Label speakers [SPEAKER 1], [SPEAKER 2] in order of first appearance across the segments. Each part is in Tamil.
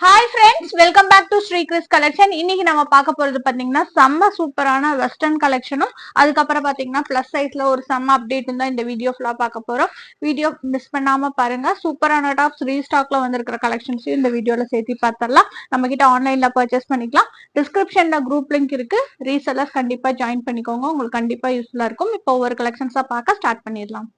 [SPEAKER 1] Hi friends, welcome back to Sri Kris collection. இன்னைக்கு நம்ம பார்க்க போறது பாத்தீங்கன்னா செம்ம சூப்பரான வெஸ்டர்ன் கலெக்ஷனும் அதுக்கப்புறம் பாத்தீங்கன்னா பிளஸ் சைஸ்ல ஒரு செம்ம அப்டேட் தான் இந்த வீடியோ ஃபுல்லா பார்க்க போறோம். வீடியோ மிஸ் பண்ணாம பாருங்க. சூப்பரான டாப்ஸ் ரீஸ்டாக்ல வந்திருக்கிற கலெக்ஷன்ஸையும் இந்த வீடியோல சேர்த்து பார்த்தரலாம். நம்ம கிட்ட ஆன்லைன்ல பர்ச்சேஸ் பண்ணிக்கலாம். டிஸ்கிரிப்ஷன்ல குரூப் லிங்க் இருக்கு. ரீசெல்லர்ஸ் கண்டிப்பா ஜாயின் பண்ணிக்கோங்க, உங்களுக்கு கண்டிப்பா யூஸ்ஃபுல்லா இருக்கும். இப்போ ஒவ்வொரு கலெக்ஷன்ஸா பார்க்க ஸ்டார்ட் பண்ணிடலாம்.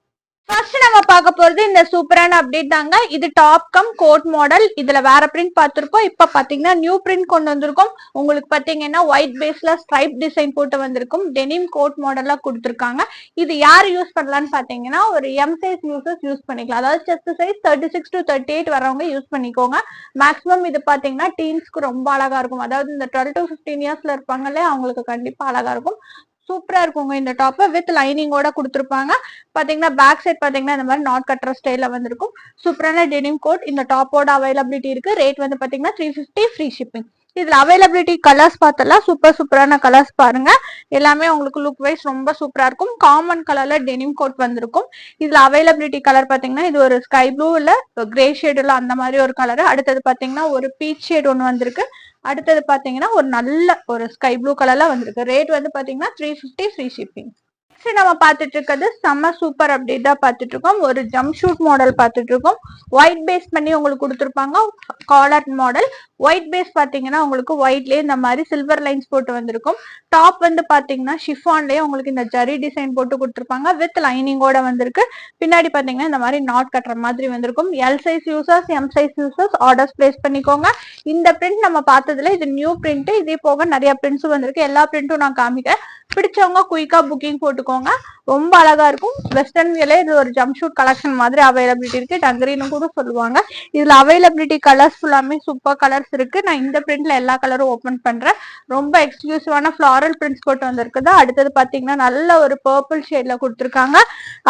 [SPEAKER 1] ஃபர்ஸ்ட் நம்ம பார்க்க போறது இந்த சூப்பரான அப்டேட் தாங்க. இது டாப் கம் கோட் மாடல். இதுல வேற பிரிண்ட் பார்த்திருப்போம். இப்ப பாத்தீங்கன்னா நியூ பிரிண்ட் கொண்டு வந்திருக்கோம். உங்களுக்கு பாத்தீங்கன்னா ஒயிட் பேஸ்ல ஸ்ட்ரைப் டிசைன் போட்டு வந்திருக்கும். டெனிம் கோட் மாடலா கொடுத்திருக்காங்க. இது யார் யூஸ் பண்ணலாம்னு பாத்தீங்கன்னா ஒரு எம் சைஸ் யூசர்ஸ் யூஸ் பண்ணிக்கலாம். அதாவது செஸ்ட் சைஸ் 36 to 38 வரவங்க யூஸ் பண்ணிக்கோங்க. மேக்ஸிமம் இது பாத்தீங்கன்னா டீன்ஸ்க்கு ரொம்ப அழகா இருக்கும். அதாவது இந்த 12 to 15 இயர்ஸ்ல இருப்பாங்களே அவங்களுக்கு கண்டிப்பா அழகா இருக்கும். சூப்பரா இருக்குங்க. இந்த டாப் வித் லைனிங்கோட கொடுத்துருப்பாங்க. பாத்தீங்கன்னா பேக் சைட் பாத்தீங்கன்னா இந்த மாதிரி நாட் கட்டுற ஸ்டைல வந்திருக்கும். சூப்பரான டெனிம் கோட். இந்த டாப்போட அவைலபிலிட்டி இருக்கு. ரேட் வந்து பாத்தீங்கன்னா 350 ஃப்ரீ ஷிப்பிங். இதுல அவைலபிலிட்டி கலர்ஸ் பார்த்தலாம். சூப்பரான கலர்ஸ் பாருங்க. எல்லாமே உங்களுக்கு லுக் வைஸ் ரொம்ப சூப்பரா இருக்கும். காமன் கலர்ல டெனிம் கோட் வந்திருக்கும். இதுல அவைலபிலிட்டி கலர் பாத்தீங்கன்னா இது ஒரு ஸ்கை ப்ளூ இல்ல கிரே ஷேடுல அந்த மாதிரி ஒரு கலர். அடுத்தது பாத்தீங்கன்னா ஒரு பீச் ஷேட் ஒன்று வந்திருக்கு. அடுத்தது பாத்தீங்கன்னா ஒரு நல்ல ஒரு ஸ்கை ப்ளூ கலர்ல வந்திருக்கு. ரேட் வந்து பாத்தீங்கன்னா 350 ஃப்ரீ ஷிப்பிங். நம்ம பார்த்துட்டு இருக்கிறது செம்ம சூப்பர் அப்டேட் தான் பார்த்துட்டு இருக்கோம். ஒரு ஜம்ப் ஷூட் மாடல் பார்த்துட்டு இருக்கோம். ஒயிட் பேஸ் பண்ணி உங்களுக்கு கொடுத்துருப்பாங்க. Collar model. ஒயிட் பேஸ் பாத்தீங்கன்னா உங்களுக்கு ஒயிட்லயே இந்த மாதிரி சில்வர் லைன்ஸ் போட்டு வந்திருக்கும். டாப் வந்து பாத்தீங்கன்னா ஷிஃபான்லயே உங்களுக்கு இந்த ஜரி டிசைன் போட்டு கொடுத்துருப்பாங்க. வித் லைனிங்கோட வந்திருக்கு. பின்னாடி பாத்தீங்கன்னா இந்த மாதிரி நாட் கட்டுற மாதிரி வந்திருக்கும். L size users M size users orders place பண்ணிக்கோங்க. இந்த பிரிண்ட் நம்ம பார்த்ததுல இது நியூ பிரிண்ட். இதே போக நிறைய பிரிண்ட்ஸும் வந்திருக்கு. எல்லா பிரிண்ட்டும் நான் காமிக்கிறேன். பிடிச்சவங்க குயிக்கா புக்கிங் போட்டுக்கோங்க. ரொம்ப அழகா இருக்கும். வெஸ்டர்ன் வியர்ல இது ஒரு ஜம்ப் ஷூட் கலெக்ஷன் மாதிரி அவைலபிலிட்டி இருக்கு. டங்கரின்னு கூட சொல்லுவாங்க. இதுல அவைலபிலிட்டி கலர்ஸ் ஃபுல்லாமே சூப்பர் கலர்ஸ் இருக்கு. நான் இந்த பிரிண்ட்ல எல்லா கலரும் ஓபன் பண்றேன். ரொம்ப எக்ஸ்க்ளூசிவான ஃபிளாரல் பிரிண்ட்ஸ் போட்டு வந்திருக்குது. அடுத்தது பாத்தீங்கன்னா நல்ல ஒரு பர்பிள் ஷேட்ல கொடுத்துருக்காங்க.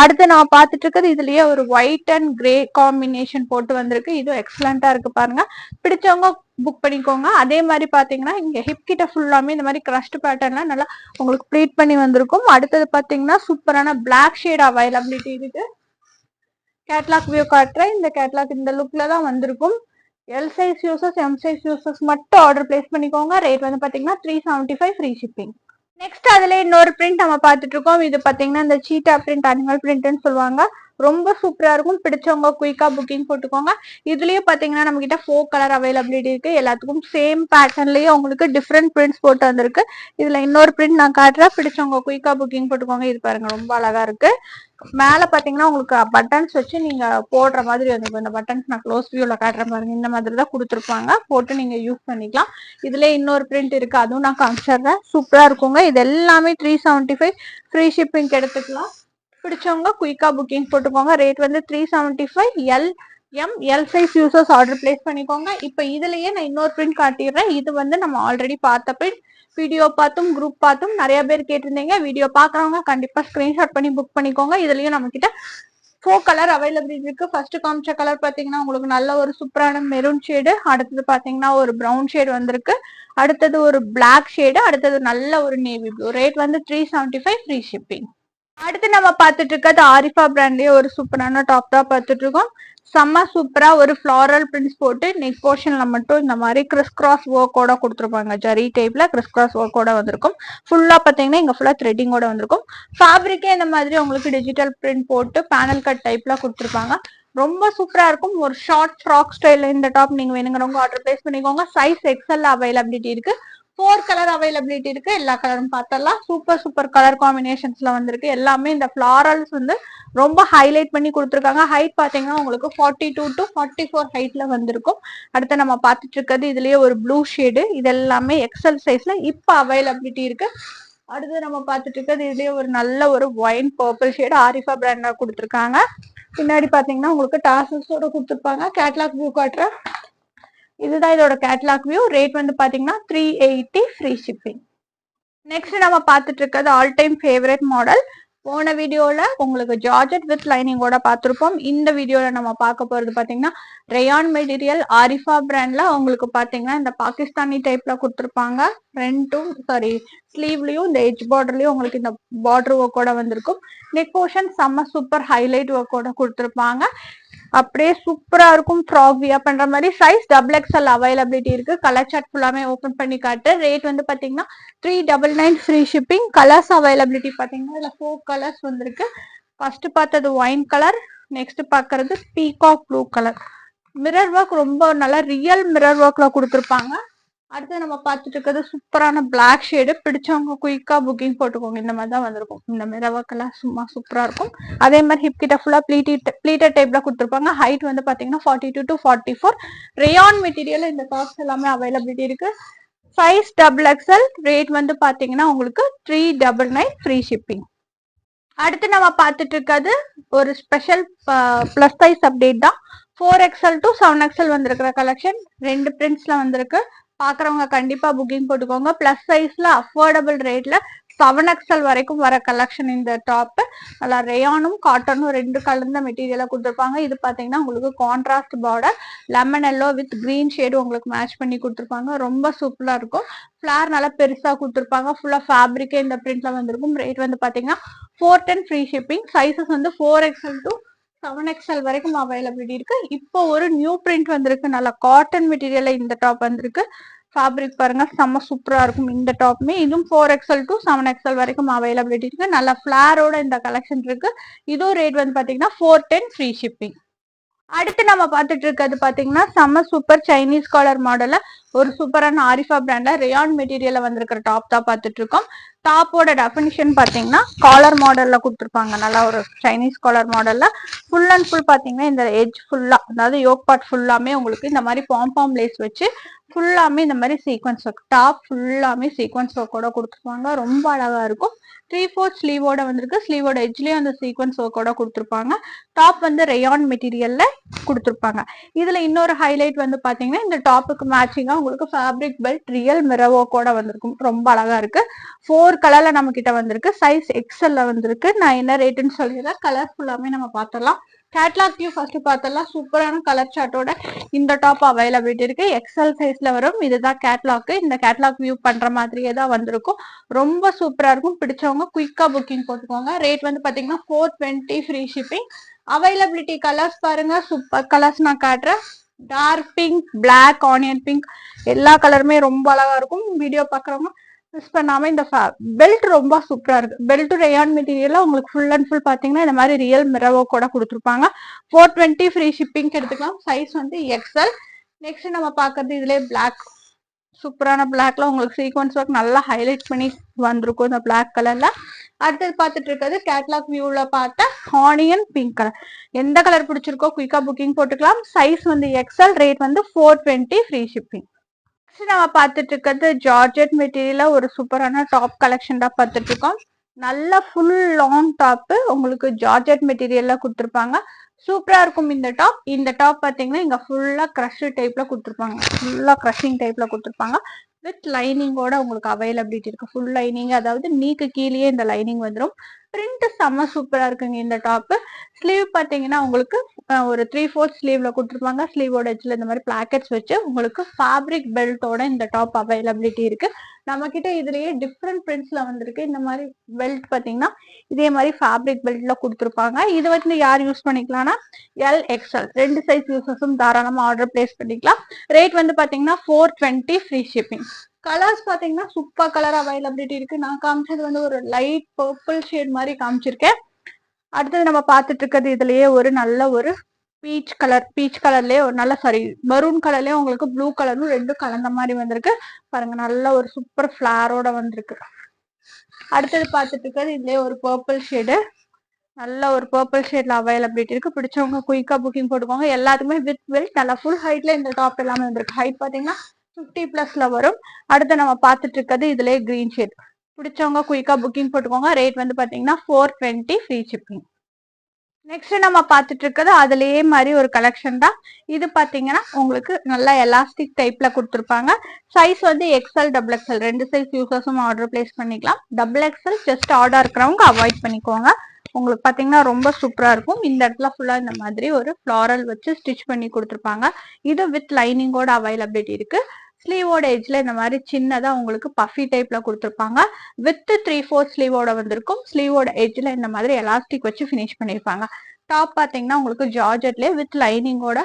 [SPEAKER 1] அடுத்து நான் பார்த்துட்டு இருக்கிறது இதுலயே ஒரு ஒயிட் அண்ட் கிரே காம்பினேஷன் போட்டு வந்திருக்கு. இது எக்ஸலண்டா இருக்கு பாருங்க. பிடிச்சவங்க புக் பண்ணிக்கோங்க. அதே மாதிரி பாத்தீங்கன்னா இங்க ஹிப் கிட்ட ஃபுல்லாமே இந்த மாதிரி கிரஸ்ட் பேட்டர்ன்லாம் நல்லா உங்களுக்கு ப்ளீட் பண்ணி வந்திருக்கும். அடுத்தது பாத்தீங்கன்னா சூப்பரான பிளாக் ஷேட் அவைலபிலிட்டி இருக்கு. கேட்லாக் வியூ காட்டுறேன். இந்த கேட்லாக் இந்த லுக்ல தான் வந்திருக்கும். L size users M size users மட்டும் ஆர்டர் பிளேஸ் பண்ணிக்கோங்க. ரேட் வந்து பாத்தீங்கன்னா 375 ஃப்ரீ ஷிப்பிங். நெக்ஸ்ட் அதுல இன்னொரு பிரிண்ட் நம்ம பார்த்துட்டு இருக்கோம். இது பாத்தீங்கன்னா இந்த சீட்டா பிரிண்ட் அனிமல் பிரிண்ட்னு சொல்லுவாங்க. ரொம்ப சூப்பரா இருக்கும். பிடிச்சவங்க குயிக்கா புக்கிங் போட்டுக்கோங்க. இதுலயும் பாத்தீங்கன்னா நம்ம கிட்ட 4 கலர் அவைலபிலிட்டி இருக்கு. எல்லாத்துக்கும் சேம் பேட்டர்ன்லயே உங்களுக்கு டிஃப்ரெண்ட் பிரிண்ட்ஸ் போட்டு வந்திருக்கு. இதுல இன்னொரு பிரிண்ட் நான் காட்டுறேன். பிடிச்சவங்க குயிக்கா புக்கிங் போட்டுக்கோங்க. இது பாருங்க ரொம்ப அழகா இருக்கு. மேல பாத்தீங்கன்னா உங்களுக்கு பட்டன்ஸ் வச்சு நீங்க போடுற மாதிரி வந்து இந்த பட்டன்ஸ் நான் க்ளோஸ் வியூல காட்டுற பாருங்க. இந்த மாதிரி தான் கொடுத்துருப்பாங்க. போட்டு நீங்க யூஸ் பண்ணிக்கலாம். இதுல இன்னொரு பிரிண்ட் இருக்கு. அதுவும் நான் காமிச்சிடுறேன். சூப்பரா இருக்குங்க. இது எல்லாமே 375 ஃப்ரீ ஷிப்பிங் எடுத்துக்கலாம். பிடிச்சவங்க குயிக்கா புக்கிங் போட்டுக்கோங்க. ரேட் வந்து 375. L size users order place பண்ணிக்கோங்க. இப்ப இதுலயே நான் இன்னொரு பிரிண்ட் காட்டிடுறேன். இது வந்து நம்ம ஆல்ரெடி பார்த்த பிரிண்ட். வீடியோ பார்த்தும் குரூப் பார்த்தும் நிறைய பேர் கேட்டிருந்தீங்க. வீடியோ பாக்குறவங்க கண்டிப்பா ஸ்கிரீன்ஷாட் பண்ணி புக் பண்ணிக்கோங்க. இதுலயும் நம்ம கிட்ட 4 கலர் அவைலபிலிட்டி இருக்கு. ஃபர்ஸ்ட் காமிச்ச கலர் பாத்தீங்கன்னா உங்களுக்கு நல்ல ஒரு சூப்பரான மெரூன் ஷேடு. அடுத்தது பாத்தீங்கன்னா ஒரு பிரவுன் ஷேடு வந்திருக்கு. அடுத்தது ஒரு பிளாக் ஷேடு. அடுத்தது நல்ல ஒரு நேவி ப்ளூ. ரேட் வந்து 375 ஃப்ரீ ஷிப்பிங். அடுத்து நம்ம பார்த்துட்டு இருக்கிறது ஆரிஃபா பிராண்ட்லயே ஒரு சூப்பரான டாப் தான் பார்த்துட்டு இருக்கோம். செம்ம சூப்பரா ஒரு ஃபிளாரல் பிரிண்ட்ஸ் போட்டு நெக் போர்ஷன்ல மட்டும் இந்த மாதிரி கிறிஸ் கிராஸ் ஒர்க்கோட கொடுத்துருப்பாங்க. ஜரி டைப்ல கிறிஸ் கிராஸ் ஒர்க்கோட வந்திருக்கும். ஃபுல்லா பாத்தீங்கன்னா இங்க ஃபுல்லா த்ரெட்டிங்கோட வந்திருக்கும். ஃபேப்ரிக்கே இந்த மாதிரி உங்களுக்கு டிஜிட்டல் பிரிண்ட் போட்டு பேனல் கட் டைப்ல கொடுத்துருப்பாங்க. ரொம்ப சூப்பரா இருக்கும். ஒரு ஷார்ட் ஃப்ராக் ஸ்டைல இந்த டாப் நீங்க வேணுங்கிறவங்க ஆர்டர் பிளேஸ் பண்ணிக்கோங்க. சைஸ் எக்ஸ்எல் அவைலபிலிட்டி இருக்கு. 4 கலர் அவைலபிலிட்டி இருக்கு. எல்லா கலரும் பார்த்தலாம். சூப்பர் கலர் காம்பினேஷன்ஸ்ல வந்திருக்கு. எல்லாமே இந்த ஃபிளாரல்ஸ் வந்து ரொம்ப ஹைலைட் பண்ணி கொடுத்துருக்காங்க. ஹைட் பாத்தீங்கன்னா உங்களுக்கு 42 to 44 ஹைட்ல வந்திருக்கும். அடுத்து நம்ம பார்த்துட்டு இருக்கிறது இதுலயே ஒரு ப்ளூ ஷேடு. இது எல்லாமே எக்ஸல் சைஸ்ல இப்ப அவைலபிலிட்டி இருக்கு. அடுத்து நம்ம பார்த்துட்டு இருக்கிறது இதுலயே ஒரு நல்ல ஒரு ஒயின் பர்பிள் ஷேடு ஆரிஃபா பிராண்ட்ல கொடுத்துருக்காங்க. பின்னாடி பாத்தீங்கன்னா உங்களுக்கு டாசல்ஸோட கொடுத்துருப்பாங்க. கேட்லாக் வியூ காட்டுறேன். இதுதான் இதோட கேட்லாக் வியூ. ரேட் வந்து பாத்தீங்கன்னா 380 ஃப்ரீ ஷிப்பிங். நெக்ஸ்ட் நம்ம பார்த்துட்டு இருக்கிறது ஆல் டைம் ஃபேவரட் மாடல். போன வீடியோல உங்களுக்கு ஜார்ஜெட் வித் லைனிங்கோட பார்த்திருப்போம். இந்த வீடியோல நம்ம பார்க்க போறது பாத்தீங்கன்னா ரேயான் மெட்டீரியல் ஆரிஃபா பிராண்ட்ல உங்களுக்கு பாத்தீங்கன்னா இந்த பாகிஸ்தானி டைப்ல கொடுத்துருப்பாங்க. ஃப்ரண்ட்டும் ஸ்லீவ்லயும் இந்த எட்ஜ் பார்டர்லயும் உங்களுக்கு இந்த பார்டர் ஒர்க்கோட வந்திருக்கும். நெக் போர்ஷன் செம்ம சூப்பர் ஹைலைட் ஒர்க்கோட கொடுத்துருப்பாங்க. அப்படியே சூப்பரா இருக்கும். ஃப்ராக் வியர் பண்ற மாதிரி. சைஸ் XXL அவைலபிலிட்டி இருக்கு. கலர் சார்ட் ஃபுல்லாமே ஓபன் பண்ணி காட்டு. ரேட் வந்து பாத்தீங்கன்னா 399 ஃப்ரீ ஷிப்பிங். கலர்ஸ் அவைலபிலிட்டி பாத்தீங்கன்னா இதுல 4 கலர்ஸ் வந்திருக்கு. ஃபர்ஸ்ட் பார்த்தது ஒயின் கலர், நெக்ஸ்ட் பாக்குறது peacock blue colour. Mirror work ரொம்ப நல்லா ரியல் மிரர் ஒர்க்ல கொடுத்துருப்பாங்க. அடுத்து நம்ம பார்த்துட்டு இருக்கிறது சூப்பரான பிளாக் ஷேடு. பிடிச்சவங்க குயிக்கா புக்கிங் போட்டுக்கோங்க. இந்த மாதிரி தான் வந்திருக்கும். இந்த மிரர் ஒர்க் எல்லாம் சும்மா சூப்பரா இருக்கும். அதே மாதிரி ஹிப் கிட்ட ஃபுல்லா ப்ளீட்டட் டைப்ல கொடுத்துருப்பாங்க. ஹைட் வந்து பாத்தீங்கன்னா 42 to 44. ரேயான் மெட்டீரியல் இந்த டாப்ஸ் எல்லாமே அவைலபிலிட்டி இருக்கு. Size XXL. ரேட் வந்து பாத்தீங்கன்னா உங்களுக்கு 399 ஃப்ரீ ஷிப்பிங். அடுத்து நம்ம பார்த்துட்டு இருக்கிறது ஒரு ஸ்பெஷல் பிளஸ் சைஸ் அப்டேட் தான். 4XL to 7XL வந்திருக்கிற கலெக்ஷன். 2 பிரிண்ட்ஸ்ல வந்திருக்கு. பாக்குறவங்க கண்டிப்பா புக்கிங் போட்டுக்கோங்க. பிளஸ் சைஸ்ல அஃபோர்டபுள் ரேட்ல 7XL வரைக்கும் வர கலெக்ஷன். இந்த டாப் நல்லா ரேயானும் காட்டனும் 2 கலந்த மெட்டீரியலா கொடுத்துருப்பாங்க. இது பாத்தீங்கன்னா உங்களுக்கு contrast border, lemon yellow with green shade உங்களுக்கு மேட்ச் பண்ணி கொடுத்துருப்பாங்க. ரொம்ப சூப்பரா இருக்கும். ஃபிளார் நல்லா பெருசா கொடுத்துருப்பாங்க. ஃபுல்லா ஃபேப்ரிக்கே இந்த பிரிண்ட்ல வந்திருக்கும். ரேட் வந்து பாத்தீங்கன்னா 410 ஃப்ரீ ஷிப்பிங். சைசஸ் வந்து 4XL to 7XL வரைக்கும் அவைலபிலிட்டி இருக்கு. இப்போ ஒரு நியூ பிரிண்ட் வந்திருக்கு. நல்லா காட்டன் மெட்டீரியல்ல இந்த டாப் வந்திருக்கு. ஃபேப்ரிக் பாருங்க செம்ம சூப்பரா இருக்கும். இந்த டாப்மே இதுவும் 4XL to 7XL வரைக்கும் அவைலபிலிட்டி இருக்கு. நல்ல ஃபிளாரோட இந்த கலெக்ஷன் இருக்கு. இதுவும் ரேட் வந்து பாத்தீங்கன்னா 410 ஃப்ரீ ஷிப்பிங். அடுத்து நம்ம பார்த்துட்டு இருக்கிறது பாத்தீங்கன்னா செம்ம சூப்பர் சைனீஸ் காலர் மாடல்ல ஒரு சூப்பரான ஆரிஃபா பிராண்ட்ல ரேயான் மெட்டீரியல்ல வந்திருக்கிற டாப் தான் பார்த்துட்டு இருக்கோம். டாப்போட டெஃபினிஷன் பாத்தீங்கன்னா காலர் மாடல்ல கொடுத்துருப்பாங்க. நல்லா ஒரு சைனீஸ் காலர் மாடல்ல ஃபுல் அண்ட் ஃபுல் பாத்தீங்கன்னா இந்த எட்ஜ் ஃபுல்லா, அதாவது யோக் பார்ட் ஃபுல்லாமே உங்களுக்கு இந்த மாதிரி பாம் லேஸ் வச்சு ஃபுல்லாமே இந்த மாதிரி சீக்வன்ஸ் ஒர்க். டாப் ஃபுல்லாமே சீக்வன்ஸ் ஒர்க்கோட கொடுத்துருப்பாங்க. ரொம்ப அழகா இருக்கும். 3/4 ஸ்லீவோட வந்திருக்கு. ஸ்லீவோட எட்ஜ்லயும் அந்த சீக்வன்ஸ் ஒர்க்கோட கொடுத்துருப்பாங்க. டாப் வந்து ரேயான் மெட்டீரியல்ல கொடுத்துருப்பாங்க. இதுல இன்னொரு ஹைலைட் வந்து பாத்தீங்கன்னா இந்த டாப்புக்கு மேட்சிங்கா உங்களுக்கு ஃபேப்ரிக் பெல்ட் ரியல் மிரர் ஒர்க்கோட வந்திருக்கும். ரொம்ப அழகா இருக்கு. 4 கலர்ல நம்ம கிட்ட வந்திருக்கு. சைஸ் XL வந்திருக்கு. நான் என்ன ரேட்டுன்னு சொல்லிடுறேன். கலர் ஃபுல்லாமே நம்ம பார்த்தலாம். கேட்லாக் வியூ ஃபர்ஸ்ட் பார்த்தலாம். சூப்பரான கலர் சார்ட்டோட இந்த டாப் அவைலபிலிட்டி இருக்கு. XL சைஸ்ல வரும். இதுதான் கேட்லாக். இந்த கேட்லாக் வியூ பண்ற மாதிரியே தான் வந்திருக்கும். ரொம்ப சூப்பரா இருக்கும். பிடிச்சவங்க குயிக்கா புக்கிங் போட்டுக்கோங்க. ரேட் வந்து பாத்தீங்கன்னா 420 ஃப்ரீ ஷிப்பிங். அவைலபிலிட்டி கலர்ஸ் பாருங்க. சூப்பர் கலர்ஸ் நான் காட்டுறேன். Dark pink, black, onion pink எல்லா கலருமே ரொம்ப அழகா இருக்கும். வீடியோ பாக்குறவங்க மிஸ் பண்ணாம இந்த பெல்ட் ரொம்ப சூப்பரா இருக்கு. பெல்ட் ரேயான் மெட்டீரியல்ல உங்களுக்கு ஃபுல் அண்ட் ஃபுல் பாத்தீங்கன்னா இந்த மாதிரி ரியல் மிரர் ஒர்க் கூட கொடுத்துருப்பாங்க. 420 ஃப்ரீ ஷிப்பிங் எடுத்துக்கலாம். சைஸ் வந்து XL. நெக்ஸ்ட் நம்ம பாக்குறது இதுல பிளாக், சூப்பரான பிளாக்ல உங்களுக்கு சீக்வன்ஸ் ஒர்க் நல்லா ஹைலைட் பண்ணி வந்திருக்கும் இந்த பிளாக் கலர்ல. அடுத்தது பார்த்துட்டு இருக்கிறது கேட்லாக் வியூல பார்த்த ஆனியன் பிங்க் கலர். எந்த கலர் பிடிச்சிருக்கோ குயிக்கா புக்கிங் போட்டுக்கலாம். சைஸ் வந்து XL. ரேட் வந்து 420 ஃப்ரீ ஷிப்பிங். நம்ம பார்த்துட்டு இருக்கிறது ஜார்ஜெட் மெட்டீரியல்ல ஒரு சூப்பரான டாப் கலெக்ஷன் தான் பார்த்துட்டு இருக்கோம். நல்ல ஃபுல் லாங் டாப் உங்களுக்கு ஜார்ஜெட் மெட்டீரியல்ல கொடுத்துருப்பாங்க. சூப்பரா இருக்கும் இந்த டாப். இந்த டாப் பாத்தீங்கன்னா இங்க ஃபுல்லா கிரஷ் டைப்ல கொடுத்துருப்பாங்க. ஃபுல்லா கிரஷிங் டைப்ல கொடுத்துருப்பாங்க. வித் லைனிங்கோட உங்களுக்கு அவைலபிலிட்டி இருக்கு. ஃபுல் லைனிங், அதாவது நீக்கு கீழே இந்த லைனிங் வந்துடும். பிரிண்ட் செம்ம சூப்பரா இருக்குங்க இந்த டாப். ஸ்லீவ் பாத்தீங்கன்னா உங்களுக்கு ஒரு 3/4 ஸ்லீவ்ல கொடுத்துருப்பாங்க. ஸ்லீவோட எட்ஜ்ல இந்த மாதிரி பிளாக்கெட்ஸ் வச்சு உங்களுக்கு ஃபேப்ரிக் பெல்ட்டோட இந்த டாப் அவைலபிலிட்டி இருக்கு. நம்ம கிட்ட இதுலயே டிஃப்ரெண்ட் பிரிண்ட்ஸ்ல வந்திருக்கு. இந்த மாதிரி பெல்ட் பாத்தீங்கன்னா இதே மாதிரி ஃபேப்ரிக் பெல்ட்ல கொடுத்துருப்பாங்க. இது வந்து யார் யூஸ் பண்ணிக்கலாம்னா LXL 2 சைஸ் யூசர்ஸும் தாராளமா ஆர்டர் பிளேஸ் பண்ணிக்கலாம். ரேட் வந்து பாத்தீங்கன்னா 420 ஃப்ரீ ஷிப்பிங். கலர்ஸ் பாத்தீங்கன்னா சூப்பர் கலர் அவைலபிலிட்டி இருக்கு. நான் காமிச்சது வந்து ஒரு லைட் பர்பிள் ஷேட் மாதிரி காமிச்சிருக்கேன். அடுத்தது நம்ம பார்த்துட்டு இருக்கிறது இதுலயே ஒரு நல்ல ஒரு பீச் கலர்லயே ஒரு நல்ல மரூன் கலர்லயே உங்களுக்கு ப்ளூ கலரும் ரெண்டும் கலந்த மாதிரி வந்திருக்கு. பாருங்க நல்ல ஒரு சூப்பர் ஃபிளாரோட வந்திருக்கு. அடுத்தது பார்த்துட்டு இருக்கிறது இதுலயே ஒரு பர்பிள் ஷேடு. நல்ல ஒரு பர்பிள் ஷேட்ல அவைலபிலிட்டி இருக்கு. பிடிச்சவங்க குயிக்கா புக்கிங் போட்டுக்கோங்க. எல்லாத்துக்குமே வித் பெல்ட் நல்லா ஃபுல் ஹைட்ல இந்த டாப் எல்லாமே வந்திருக்கு. ஹைட் பாத்தீங்கன்னா 50+ வரும். அடுத்து நம்ம பார்த்துட்டு இருக்கிறது இதுலயே கிரீன் ஷேட். பிடிச்சவங்க குயிக்கா புக்கிங் போட்டுக்கோங்க. ரேட் வந்து பாத்தீங்கன்னா 420 ஃப்ரீ ஷிப்பிங். நெக்ஸ்ட் நம்ம பார்த்துட்டு இருக்கிறது அதுலயே மாதிரி ஒரு கலெக்ஷன் தான். இது பாத்தீங்கன்னா உங்களுக்கு நல்லா எலாஸ்டிக் டைப்ல கொடுத்துருப்பாங்க. சைஸ் வந்து XL, XXL 2 சைஸ் யூசர்ஸும் ஆர்டர் பிளேஸ் பண்ணிக்கலாம். XXL ஜஸ்ட் ஆர்டர் இருக்கிறவங்க அவாய்ட் பண்ணிக்கோங்க. உங்களுக்கு பாத்தீங்கன்னா ரொம்ப சூப்பரா இருக்கும். இந்த இடத்துல ஃபுல்லா இந்த மாதிரி ஒரு ஃபிளாரல் வச்சு ஸ்டிச் பண்ணி கொடுத்துருப்பாங்க. இது வித் லைனிங்கோட அவைலபிலிட்டி இருக்கு. ஸ்லீவோட எட்ஜ்ல இந்த மாதிரி சின்னதா உங்களுக்கு பஃபி டைப்ல கொடுத்துருப்பாங்க. வித் 3/4 ஸ்லீவோட வந்திருக்கும். ஸ்லீவோட எட்ஜ்ல இந்த மாதிரி எலாஸ்டிக் வச்சு ஃபினிஷ் பண்ணிருப்பாங்க. டாப் பாத்தீங்கன்னா உங்களுக்கு ஜார்ஜெட்லயே வித் லைனிங்கோட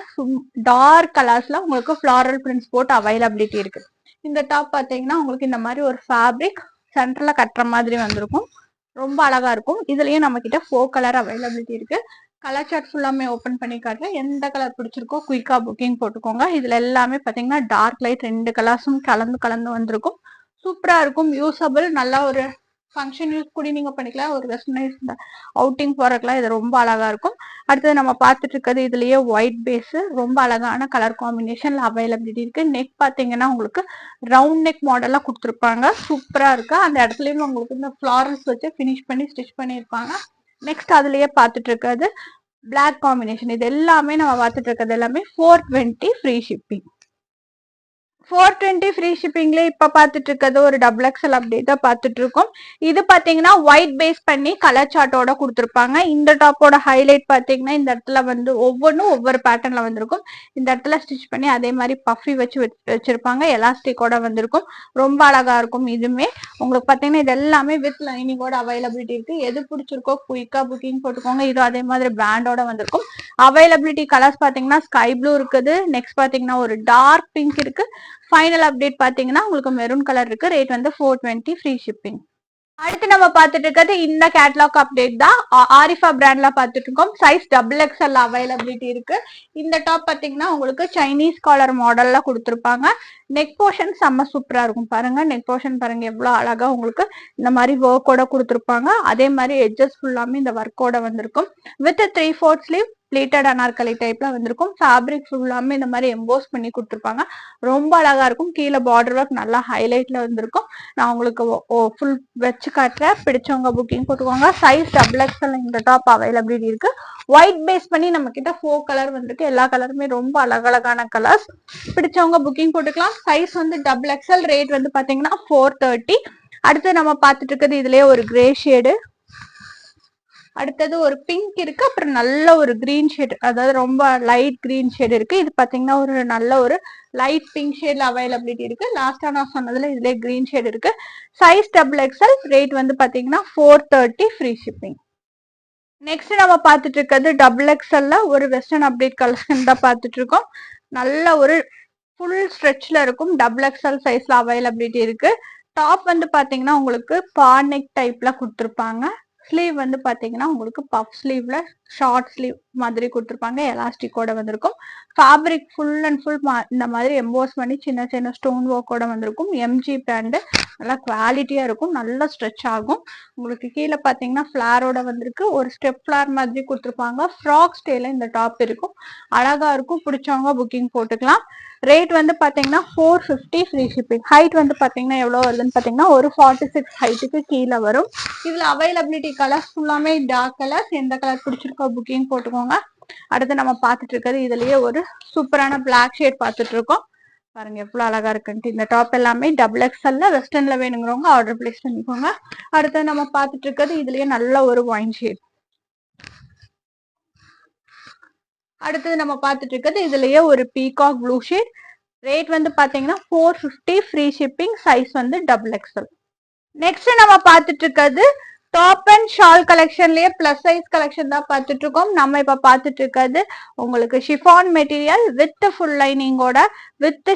[SPEAKER 1] டார்க் கலர்ஸ்ல உங்களுக்கு ஃபிளாரல் பிரிண்ட்ஸ் போட்டு அவைலபிலிட்டி இருக்கு. இந்த டாப் பாத்தீங்கன்னா உங்களுக்கு இந்த மாதிரி ஒரு ஃபேப்ரிக் சென்டர்ல கட்டுற மாதிரி வந்திருக்கும். ரொம்ப அழகா இருக்கும். இதுலயும் நம்ம கிட்ட 4 கலர் அவைலபிலிட்டி இருக்கு. கலர் சார்ட் ஃபுல்லாமே ஓபன் பண்ணி காட்டுறேன். எந்த கலர் பிடிச்சிருக்கோ குயிக்கா புக்கிங் போட்டுக்கோங்க. இதுல எல்லாமே பாத்தீங்கன்னா டார்க் லைட் 2 கலர்ஸும் கலந்து கலந்து வந்திருக்கும். சூப்பரா இருக்கும். யூசபிள், நல்லா ஒரு ஃபங்க்ஷன் யூஸ் கூட நீங்க பண்ணிக்கலாம். ஒரு வெஸ்டர்னைஸ் அவுட்டிங் போறதுக்குலாம் இது ரொம்ப அழகா இருக்கும். அடுத்தது நம்ம பார்த்துட்டு இருக்கிறது இதுலயே ஒயிட் பேஸ், ரொம்ப அழகான கலர் காம்பினேஷன்ல அவைலபிலிட்டி இருக்கு. நெக் பாத்தீங்கன்னா உங்களுக்கு ரவுண்ட் நெக் மாடலா கொடுத்துருப்பாங்க. சூப்பரா இருக்கு. அந்த இடத்துலயும் உங்களுக்கு இந்த ஃபிளாரல்ஸ் வச்சு ஃபினிஷ் பண்ணி ஸ்டிச் பண்ணியிருப்பாங்க. நெக்ஸ்ட் அதுலயே பார்த்துட்டு இருக்கிறது பிளாக் காம்பினேஷன். இது எல்லாமே நம்ம பார்த்துட்டு இருக்கிறது எல்லாமே 420 ஃப்ரீ ஷிப்பிங். 420 ஃப்ரீ ஷிப்பிங்ல இப்ப பாத்துட்டு இருக்கிறது ஒரு டபுள் எக்ஸ்எல் அப்டேட்டா பாத்துட்டு இருக்கோம். இது பாத்தீங்கன்னா ஒயிட் பேஸ் பண்ணி கலர் சார்ட்டோட கொடுத்துருப்பாங்க. இந்த டாப்போட ஹைலைட் பாத்தீங்கன்னா இந்த இடத்துல வந்து ஒவ்வொன்றும் ஒவ்வொரு பேட்டர்ன்ல வந்திருக்கும். இந்த இடத்துல ஸ்டிச் பண்ணி அதே மாதிரி பஃபி வச்சு வச்சிருப்பாங்க. எலாஸ்டிக்கோட வந்திருக்கும். ரொம்ப அழகா இருக்கும். இதுமே உங்களுக்கு பாத்தீங்கன்னா இது எல்லாமே வித் லைனிங்கோட அவைலபிலிட்டி இருக்கு. எது பிடிச்சிருக்கோ குயிக்கா புக்கிங் போட்டுக்கோங்க. இது அதே மாதிரி பிராண்டோட வந்திருக்கும். அவைலபிலிட்டி கலர்ஸ் பாத்தீங்கன்னா ஸ்கை ப்ளூ இருக்குது. நெக்ஸ்ட் பாத்தீங்கன்னா ஒரு டார்க் பிங்க் இருக்கு. ஃபைனல் அப்டேட் பாத்தீங்கன்னா உங்களுக்கு மெரூன் கலர் இருக்கு. ரேட் வந்து 420 ஃப்ரீ ஷிப்பிங். அடுத்து நம்ம பார்த்துட்டு இருக்கிறது இந்த கேட்லாக் அப்டேட் தான். ஆரிஃபா பிராண்ட்ல பார்த்துட்டு இருக்கோம். சைஸ் டபுள் எக்ஸ்எல் அவைலபிலிட்டி இருக்கு. இந்த டாப் பாத்தீங்கன்னா உங்களுக்கு சைனீஸ் காலர் மாடல்ல கொடுத்துருப்பாங்க. நெக் போர்ஷன் செம்ம சூப்பரா இருக்கும். பாருங்க நெக் போர்ஷன் பாருங்க எவ்வளவு அழகா உங்களுக்கு இந்த மாதிரி ஒர்க்கோட கொடுத்துருப்பாங்க. அதே மாதிரி எட்ஜஸ் ஃபுல்லாமே இந்த ஒர்க்கோட வந்திருக்கும். வித் 3/4 ஸ்லீவ் பிளேட்டட் அனார்கலி டைப்ல வந்திருக்கும். ஃபேப்ரிக் ஃபுல்லாமே இந்த மாதிரி எம்போஸ் பண்ணி கொடுத்துருப்பாங்க. ரொம்ப அழகா இருக்கும். கீழே பார்டர் ஒர்க் நல்லா ஹைலைட்ல வந்திருக்கும். நான் உங்களுக்கு ஃபுல் வச்சு காட்டுறேன். பிடிச்சவங்க புக்கிங் போட்டுக்கோங்க. சைஸ் டபுள் எக்ஸ்எல் இந்த டாப் அவைலபிலிட்டி இருக்கு. ஒயிட் பேஸ் பண்ணி நம்ம கிட்ட 4 கலர் வந்திருக்கு. எல்லா கலருமே ரொம்ப அழகழகான கலர்ஸ். பிடிச்சவங்க புக்கிங் போட்டுக்கலாம். சைஸ் வந்து டபுள் எக்ஸ்எல். ரேட் வந்து பாத்தீங்கன்னா 430. அடுத்து நம்ம பார்த்துட்டு இருக்கிறது இதுலயே ஒரு கிரே ஷேடு, அடுத்தது ஒரு பிங்க் இருக்கு. அப்புறம் நல்ல ஒரு கிரீன் ஷேட், அதாவது ரொம்ப லைட் கிரீன் ஷேட் இருக்கு. இது பாத்தீங்கன்னா ஒரு நல்ல ஒரு லைட் பிங்க் ஷேட்ல அவைலபிலிட்டி இருக்கு. லாஸ்டா நான் சொன்னதுல இதுல கிரீன் ஷேட் இருக்கு. Size double XL. ரேட் வந்து பாத்தீங்கன்னா 430 ஃப்ரீ ஷிப்பிங். நெக்ஸ்ட் நம்ம பார்த்துட்டு இருக்கிறது டபுள் எக்ஸ்எல்ல ஒரு வெஸ்டர்ன் அப்டேட் கலெக்ஷன் தான் பார்த்துட்டு இருக்கோம். நல்ல ஒரு ஃபுல் ஸ்ட்ரெச்ல இருக்கும். டபுள் எக்ஸ்எல் சைஸ்ல அவைலபிலிட்டி இருக்கு. டாப் வந்து பாத்தீங்கன்னா உங்களுக்கு பானெக் டைப்ல கொடுத்துருப்பாங்க. ஸ்லீவ் வந்து பாத்தீங்கன்னா உங்களுக்கு பஃப் ஸ்லீவ்ல ஷார்ட் ஸ்லீவ் மாதிரி கொடுத்துருப்பாங்க. எலாஸ்டிக்கோட வந்திருக்கும். ஃபேப்ரிக் ஃபுல் அண்ட் ஃபுல் இந்த மாதிரி எம்போஸ் பண்ணி சின்ன சின்ன ஸ்டோன் ஒர்க்கோட வந்திருக்கும். எம்ஜி பிராண்டு, நல்லா குவாலிட்டியா இருக்கும். நல்லா ஸ்ட்ரெச் ஆகும். உங்களுக்கு கீழே பாத்தீங்கன்னா ஃபிளாரோட வந்திருக்கு. ஒரு ஸ்டெப் ஃபிளார் மாதிரி கொடுத்துருப்பாங்க. ஃப்ராக் ஸ்டைல இந்த டாப் இருக்கும். அழகா இருக்கும். பிடிச்சவங்க புக்கிங் போட்டுக்கலாம். ரேட் வந்து பாத்தீங்கன்னா 450 ஃப்ரீ ஷிப்பிங். ஹைட் வந்து பாத்தீங்கன்னா எவ்வளவு வருதுன்னு பாத்தீங்கன்னா ஒரு 46 ஹைட்டுக்கு கீழே வரும். இதுல அவைலபிலிட்டி கலர்ஸ் ஃபுல்லாமே டார்க் கலர்ஸ். எந்த கலர் பிடிச்சிருக்கோ புக்கிங் போட்டுக்கோங்க. அடுத்து நம்ம பார்த்துட்டு இருக்கிறது இதுலயே ஒரு சூப்பரான பிளாக் ஷேட் பார்த்துட்டு இருக்கோம். பாருங்க எவ்வளவு அழகா இருக்குன்ட்டு. இந்த டாப் எல்லாமே டபுள் எக்ஸ்எல்ல வெஸ்டர்ன்ல வேணுங்கிறவங்க ஆர்டர் பிளேஸ் பண்ணிக்கோங்க. அடுத்து நம்ம பார்த்துட்டு இருக்கிறது இதுலயே நல்ல ஒரு ஒயின் ஷேட். அடுத்தது நம்ம பார்த்துட்டு இருக்கிறது இதுலயே ஒரு பீகாக் ப்ளூ ஷேட். ரேட் வந்து பாத்தீங்கன்னா 450 ஃப்ரீ ஷிப்பிங். சைஸ் வந்து டபுள் எக்ஸ்எல். நெக்ஸ்ட் நம்ம பார்த்துட்டு இருக்கிறது டாப் அண்ட் ஷால் கலெக்ஷன்லயே பிளஸ் சைஸ் கலெக்ஷன் தான் பார்த்துட்டு இருக்கோம். நம்ம இப்ப பார்த்துட்டு இருக்கிறது உங்களுக்கு ஷிஃபான் மெட்டீரியல் வித் ஃபுல் லைனிங்கோட வித்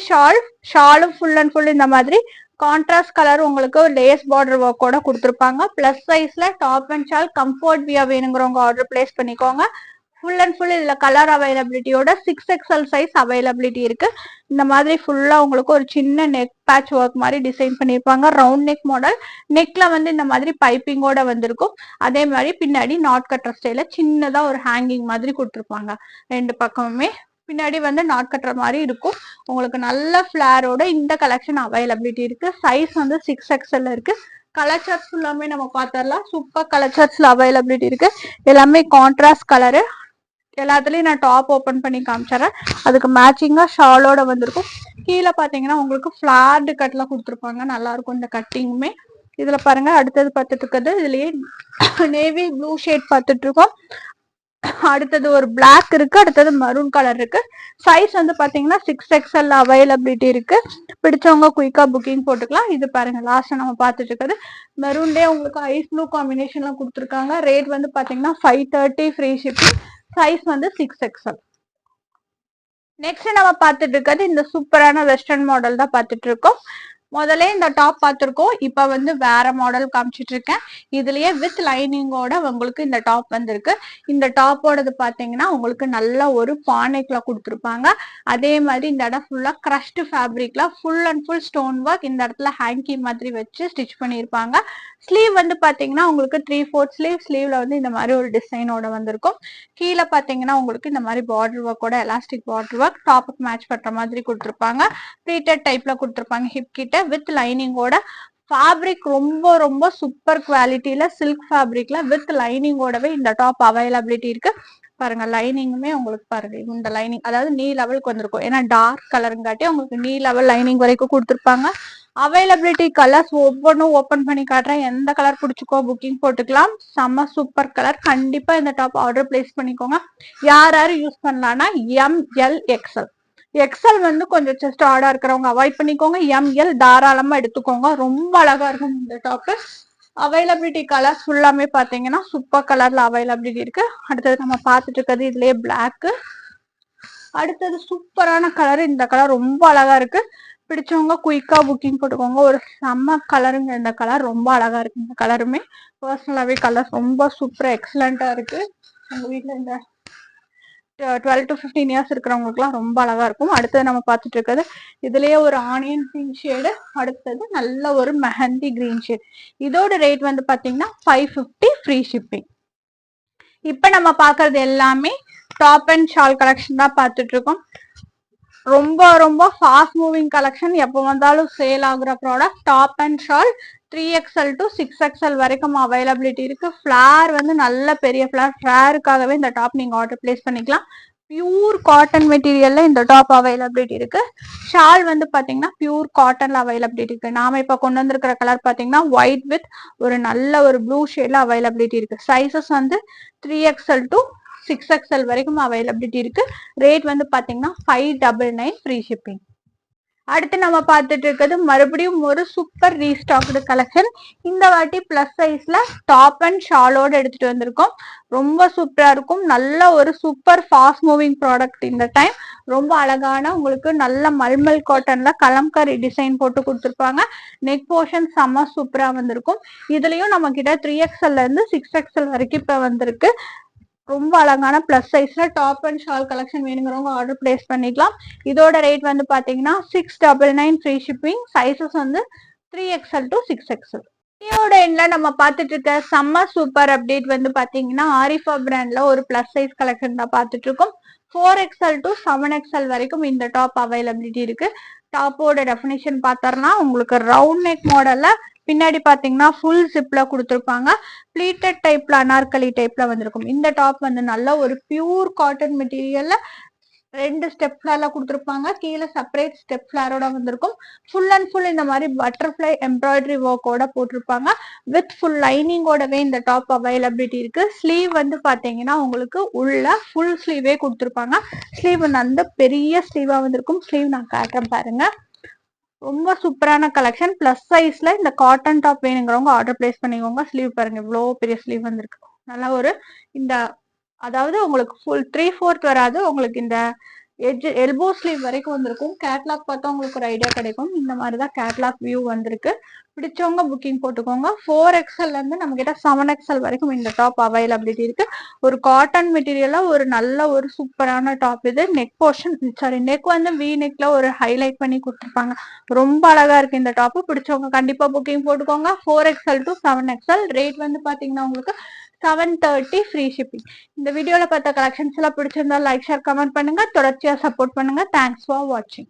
[SPEAKER 1] ஷாலும் ஃபுல் அண்ட் ஃபுல் இந்த மாதிரி கான்ட்ராஸ்ட் கலர் உங்களுக்கு லேஸ் பார்டர் ஒர்க்கோட கொடுத்துருப்பாங்க. பிளஸ் சைஸ்ல டாப் அண்ட் ஷால் கம்ஃபர்ட் வியா வேணுங்கிறவங்க ஆர்டர் பிளேஸ் பண்ணிக்கோங்க. ஃபுல் அண்ட் ஃபுல் இதுல கலர் அவைலபிலிட்டியோட 6XL சைஸ் அவைலபிலிட்டி இருக்கு. இந்த மாதிரி ஃபுல்லா உங்களுக்கு ஒரு சின்ன நெக் பேட்ச் ஒர்க் மாதிரி டிசைன் பண்ணிருப்பாங்க. Round neck model. நெக்ல வந்து இந்த மாதிரி பைப்பிங்கோட வந்திருக்கும். அதே மாதிரி பின்னாடி நாட் கட்டர் ஸ்டைல சின்னதா ஒரு ஹேங்கிங் மாதிரி கொடுத்துருப்பாங்க. ரெண்டு பக்கமுமே பின்னாடி வந்து நாட் கட்டுற மாதிரி இருக்கும். உங்களுக்கு நல்ல ஃபிளாரோட இந்த கலெக்ஷன் அவைலபிலிட்டி இருக்கு. சைஸ் வந்து 6XL இருக்கு. கலர் சார்ட்ஸ் ஃபுல்லாமே நம்ம பார்த்தரலாம். சூப்பர் கலர் சார்ட்ஸ்ல அவைலபிலிட்டி இருக்கு. எல்லாமே கான்ட்ராஸ்ட் கலரு. எல்லாத்துலயும் நான் டாப் ஓபன் பண்ணி காமிச்சிடறேன். அதுக்கு மேட்சிங்கா ஷாலோட வந்திருக்கும். கீழே பாத்தீங்கன்னா உங்களுக்கு ஃபிளார்டு கட்ல கொடுத்துருப்பாங்க. நல்லா இருக்கும் இந்த கட்டிங்குமே. இதுல பாருங்க அடுத்தது பார்த்துட்டு இருக்கிறது இதுலயே நேவி ப்ளூ ஷேட் பார்த்துட்டு இருக்கோம். அடுத்தது ஒரு பிளாக் இருக்கு, அடுத்தது மரூன் கலர் இருக்கு. சைஸ் வந்து பாத்தீங்கன்னா 6XL அவைலபிலிட்டி இருக்கு. பிடிச்சவங்க குயிக்கா புக்கிங் போட்டுக்கலாம். இது பாருங்க லாஸ்ட் நம்ம பார்த்துட்டு இருக்கிறது மெரூன்லேயே உங்களுக்கு ஐஸ் ப்ளூ காம்பினேஷன்ல கொடுத்துருக்காங்க. ரேட் வந்து பாத்தீங்கன்னா 530 ஃப்ரீ ஷிப்பிங். சைஸ் வந்து 6XL. நெக்ஸ்ட் நம்ம பார்த்துட்டு இருக்கிறது இந்த சூப்பரான வெஸ்டர்ன் மாடல் தான் பார்த்துட்டு இருக்கோம். முதல்ல இந்த டாப் பார்த்துருக்கோம், இப்ப வந்து வேற மாடல் காமிச்சிட்டு இருக்கேன். இதுலயே வித் லைனிங்கோட உங்களுக்கு இந்த டாப் வந்திருக்கு. இந்த டாப்போடது பாத்தீங்கன்னா உங்களுக்கு நல்ல ஒரு பானைக்குள்ள கொடுத்துருப்பாங்க. அதே மாதிரி இந்த இடம் ஃபுல்லா கிரஷ்ட் ஃபேப்ரிக்ல full and full stone work. இந்த இடத்துல ஹேங்கி மாதிரி வச்சு ஸ்டிச் பண்ணியிருப்பாங்க. ஸ்லீவ் வந்து பாத்தீங்கன்னா உங்களுக்கு 3/4 ஸ்லீவ். ஸ்லீவ்ல வந்து இந்த மாதிரி ஒரு டிசைனோட வந்திருக்கும். கீழே பாத்தீங்கன்னா உங்களுக்கு இந்த மாதிரி பார்டர் ஒர்க்கோட எலாஸ்டிக் பார்டர் ஒர்க் டாப்புக்கு மேட்ச் பண்ற மாதிரி கொடுத்துருப்பாங்க. ப்ளீட்டட் டைப்ல கொடுத்துருப்பாங்க ஹிப் கிட்ட வித் லைனிங்கோட. ஃபேப்ரிக் ரொம்ப ரொம்ப சூப்பர் குவாலிட்டியில சில்க் ஃபேப்ரிக்ல வித் லைனிங்கோடவே இந்த டாப் அவைலபிலிட்டி இருக்கு. பாருங்க லைனிங்குமே உங்களுக்கு பாருங்க இந்த லைனிங் அதாவது நீ லெவலுக்கு வந்திருக்கும். ஏன்னா டார்க் கலருங்காட்டி உங்களுக்கு நீ லெவல் லைனிங் வரைக்கும் கொடுத்துருப்பாங்க. அவைலபிலிட்டி கலர்ஸ் ஒவ்வொன்றும் ஓப்பன் பண்ணி காட்டுறேன். எந்த கலர் பிடிச்சிக்கோ புக்கிங் போட்டுக்கலாம். செம்ம சூப்பர் கலர். கண்டிப்பா இந்த டாப் ஆர்டர் பிளேஸ் பண்ணிக்கோங்க. யார் யாரு யூஸ் பண்ணலாம்னா ML XL. எக்ஸல் வந்து கொஞ்சம் செஸ்ட் ஆடா இருக்கிறவங்க அவாய்ட் பண்ணிக்கோங்க. ML தாராளமா எடுத்துக்கோங்க. ரொம்ப அழகா இருக்கும் இந்த டாப்பு. அவைலபிலிட்டி கலர்ஸ் ஃபுல்லாமே பாத்தீங்கன்னா சூப்பர் கலர்ல அவைலபிலிட்டி இருக்கு. அடுத்தது நம்ம பார்த்துட்டு இருக்கிறது இதுலயே பிளாக். அடுத்தது சூப்பரான கலர். இந்த கலர் ரொம்ப அழகா இருக்கு. பிடிச்சவங்க குயிக்கா புக்கிங் போட்டுக்கோங்க. ஒரு செம்ம கலருங்க. இந்த கலர் ரொம்ப அழகா இருக்கு. இந்த கலருமே பர்சனலாவே கலர் ரொம்ப சூப்பரா எக்ஸலண்டா இருக்கு. உங்க வீட்டுல இந்த 12 to 15 இயர்ஸ் இருக்கிறவங்களுக்குலாம் ரொம்ப அழகா இருக்கும். அடுத்தது நம்ம பார்த்துட்டு இருக்கிறது இதுலயே ஒரு ஆனியன் பிங்க் ஷேடு. அடுத்தது நல்ல ஒரு மெஹந்தி கிரீன் ஷேட். இதோட ரேட் வந்து பாத்தீங்கன்னா 550 ஃப்ரீ ஷிப்பிங். இப்ப நம்ம பாக்குறது எல்லாமே டாப் அண்ட் ஷால் கலெக்ஷன் தான் பார்த்துட்டு இருக்கோம். ரொம்ப ரொம்ப ஃபாஸ்ட் மூவிங் கலெக்ஷன். எப்போ வந்தாலும் சேல் ஆகுற product. Top and shawl 3XL to 6XL வரைக்கும் அவைலபிலிட்டி இருக்கு. ஃபிளார் வந்து நல்ல பெரிய ஃபிளார். ஃபிளாருக்காகவே இந்த டாப் நீங்க ஆர்டர் பிளேஸ் பண்ணிக்கலாம். பியூர் காட்டன் மெட்டீரியல்ல இந்த டாப் அவைலபிலிட்டி இருக்கு. ஷால் வந்து பாத்தீங்கன்னா பியூர் காட்டன்ல அவைலபிலிட்டி இருக்கு. நாம இப்ப கொண்டு வந்திருக்கிற கலர் பாத்தீங்கன்னா ஒயிட் வித் ஒரு நல்ல ஒரு ப்ளூ ஷேட்ல அவைலபிலிட்டி இருக்கு. சைசஸ் வந்து 3XL to 6XL வரைக்கும் அவைலபிலிட்டி இருக்கு. ரேட் வந்து பாத்தீங்கன்னா 599 ஃப்ரீ ஷிப்பிங். அடுத்து நம்ம பார்த்துட்டு இருக்கிறது மறுபடியும் ஒரு சூப்பர் ரீஸ்டாக்டு கலெக்ஷன். இந்த வாட்டி பிளஸ் சைஸ்ல டாப் அண்ட் ஷாலோட எடுத்துட்டு வந்திருக்கோம். ரொம்ப சூப்பரா இருக்கும். நல்ல ஒரு சூப்பர் ஃபாஸ்ட் மூவிங் ப்ராடக்ட் இந்த டைம். ரொம்ப அழகான உங்களுக்கு நல்ல மல்மல் காட்டன்ல கலம்காரி டிசைன் போட்டு கொடுத்துருப்பாங்க. நெக் போர்ஷன் செம்ம சூப்பரா வந்திருக்கும். இதுலயும் நம்ம கிட்ட 3XL இருந்து 6XL வரைக்கும் இப்ப வந்திருக்கு. ரொம்ப அழகான பிளஸ் சைஸ்ல டாப் அண்ட் ஷால் கலெக்ஷன் வேணுங்கிறவங்க ஆர்டர் பிளேஸ் பண்ணிக்கலாம். இதோட ரேட் வந்து பாத்தீங்கன்னா 699 ஃப்ரீ ஷிப்பிங். சைசஸ் வந்து 3XL to 6XL. இதோட எண்ட்ல நம்ம பார்த்துட்டு இருக்க செம்ம சூப்பர் அப்டேட் வந்து பாத்தீங்கன்னா ஆரிஃபா பிராண்ட்ல ஒரு பிளஸ் சைஸ் கலெக்ஷன் தான் பார்த்துட்டு இருக்கோம். 4XL to 7XL வரைக்கும் இந்த டாப் அவைலபிலிட்டி இருக்கு. டாப்போட டெஃபினிஷன் பார்த்தோம்னா உங்களுக்கு ரவுண்ட் நெக் மாடல்ல பின்னாடி பாத்தீங்கன்னா ஃபுல் ஜிப்ல கொடுத்துருப்பாங்க. ப்ளீட்டட் டைப்ல அனார்கலி டைப்ல வந்திருக்கும். இந்த டாப் வந்து நல்ல ஒரு பியூர் காட்டன் மெட்டீரியல்ல 2 ஸ்டெப் ஃபிளார்ல கொடுத்துருப்பாங்க. கீழே செப்பரேட் ஸ்டெப் ஃபிளாரோட வந்திருக்கும். ஃபுல் அண்ட் ஃபுல் இந்த மாதிரி பட்டர்ஃபிளை எம்ப்ராய்டரி ஒர்க்கோட போட்டிருப்பாங்க. வித் ஃபுல் லைனிங்கோடவே இந்த டாப் அவைலபிலிட்டி இருக்கு. ஸ்லீவ் வந்து பாத்தீங்கன்னா உங்களுக்கு உள்ள ஃபுல் ஸ்லீவே கொடுத்துருப்பாங்க. ஸ்லீவ் வந்து பெரிய ஸ்லீவா வந்திருக்கும். ஸ்லீவ் நான் காட்டுறேன் பாருங்க. ரொம்ப சூப்பரான கலெக்ஷன். பிளஸ் சைஸ்ல இந்த காட்டன் டாப் வேணுங்கிறவங்க ஆர்டர் பிளேஸ் பண்ணிக்கோங்க. ஸ்லீவ் பாருங்க இவ்வளவு பெரிய ஸ்லீவ் வந்திருக்கு. நல்லா ஒரு இந்த அதாவது உங்களுக்கு ஃபுல் 3/4 வராது. உங்களுக்கு இந்த எட்ஜ் எல்போ ஸ்லீவ் வரைக்கும் வந்திருக்கும். கேட்லாக் பார்த்தா உங்களுக்கு ஒரு ஐடியா கிடைக்கும். இந்த மாதிரிதான் கேட்லாக் வியூ வந்திருக்கு. பிடிச்சவங்க புக்கிங் போட்டுக்கோங்க. 4XL இருந்து நம்ம கிட்ட 7XL வரைக்கும் இந்த டாப் அவைலபிலிட்டி இருக்கு. ஒரு காட்டன் மெட்டீரியல்ல ஒரு நல்ல ஒரு சூப்பரான டாப் இது. நெக் போர்ஷன் சாரி நெக் வந்து வி நெக்ல ஒரு ஹைலைட் பண்ணி கொடுத்துருப்பாங்க. ரொம்ப அழகா இருக்கு இந்த டாப். பிடிச்சவங்க கண்டிப்பா புக்கிங் போட்டுக்கோங்க. 4XL to 7XL. ரேட் வந்து பாத்தீங்கன்னா உங்களுக்கு 730 ஃப்ரீ ஷிப்பிங். இந்த வீடியோல பார்த்த கலெக்ஷன்ஸ் எல்லாம் பிடிச்சிருந்தா லைக் ஷேர் கமெண்ட் பண்ணுங்க. தொடர்ச்சியா சப்போர்ட் பண்ணுங்க. தேங்க்ஸ் ஃபார் வாட்சிங்.